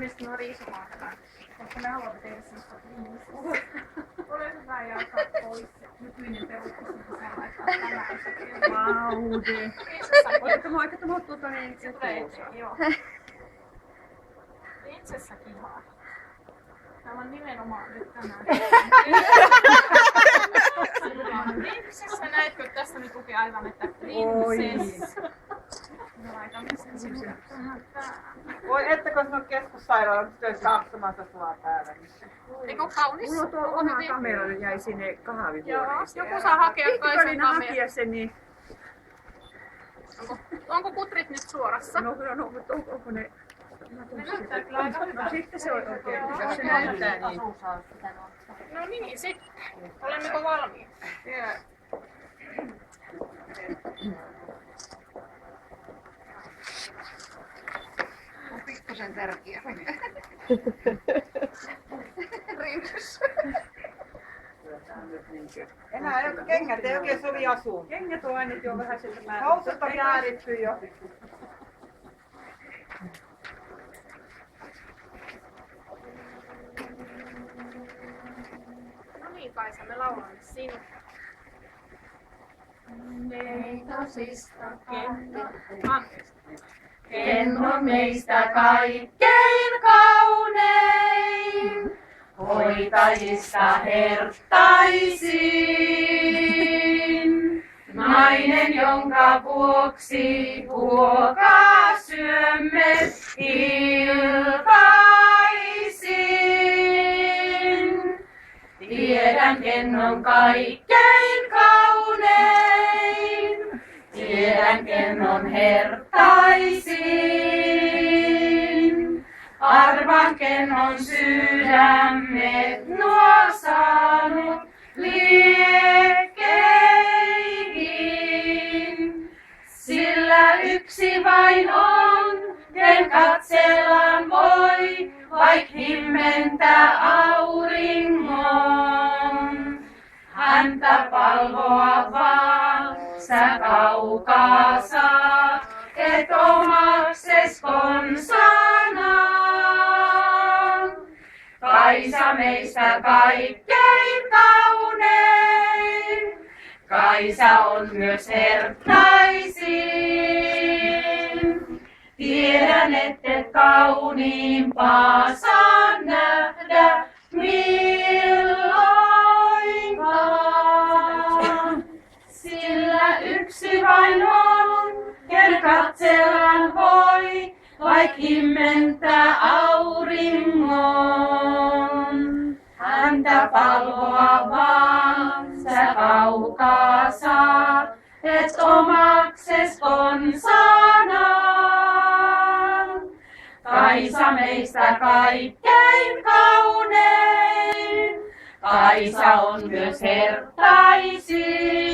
mistä nuo riisumaan tämän. Koska me haluamme tehdä semmoista riisua. Ole hyvä ja ottaa pois. Nykyinen perukka sitten saa laittaa tällaisen. Vaude. Oikein muuttuu tuonne Joo. Prinsessa kihaa. Tämä on nimenomaan nyt tänään. Prinsessa, näetkö tästä nyt lukee aivan, että prinsessa. Me laitamme sen sinne tähän päähän. Voi ettekö sinun keskussairaalan töissä aksumassa sua päällä? Eikö kaunis? Mulla on tuo oma kamera jäi sinne kahvihuoneeseen. Joku saa hakea toisen kameran. Hakea sen, niin... Onko kutrit nyt suorassa? No, onko ne... Ne näyttää kyllä aika hyvältä. No sitten se on oikein, jos se näyttää niin. No niin, sitten. Olemmeko valmiit? On pikkusen tärkeä. Rinnys. Enää ei kengät ei oikein sovi asuun. Kengät on aina jo vähän sieltä määrä. Housut on jääritty jo. No niin, Kaisa, me laulamme sinut. Neitosista Anteeksi. ken on meistä kaikkein kaunein, hoitajista herttaisin. Nainen, jonka vuoksi huokaa syömme iltaisin. Tiedän, ken on kaikkein kaunein, tiedän, ken on herttaisin. Arvaan, ken on sydämet nuo saanut liekkeihin. Sillä yksi vain on, ken katsellaan voi, vaik himmentä auringon. Häntä palvoa vaan, sä kaukaa saat, et omakses konsanaan. Kaisa meistä kaikkein kaunein, Kaisa on myös herttaisin. Tiedän, ette kauniimpaa saa nähdä milloinkaan. Sillä yksi vain on, ken katsellaan voi, vaik himmentää auringon. Häntä palvoa vaan, sä kaukaa saat, et omakses konsanaan. Kaisa meistä kaikkein kaunein, Kaisa on myös herttaisin.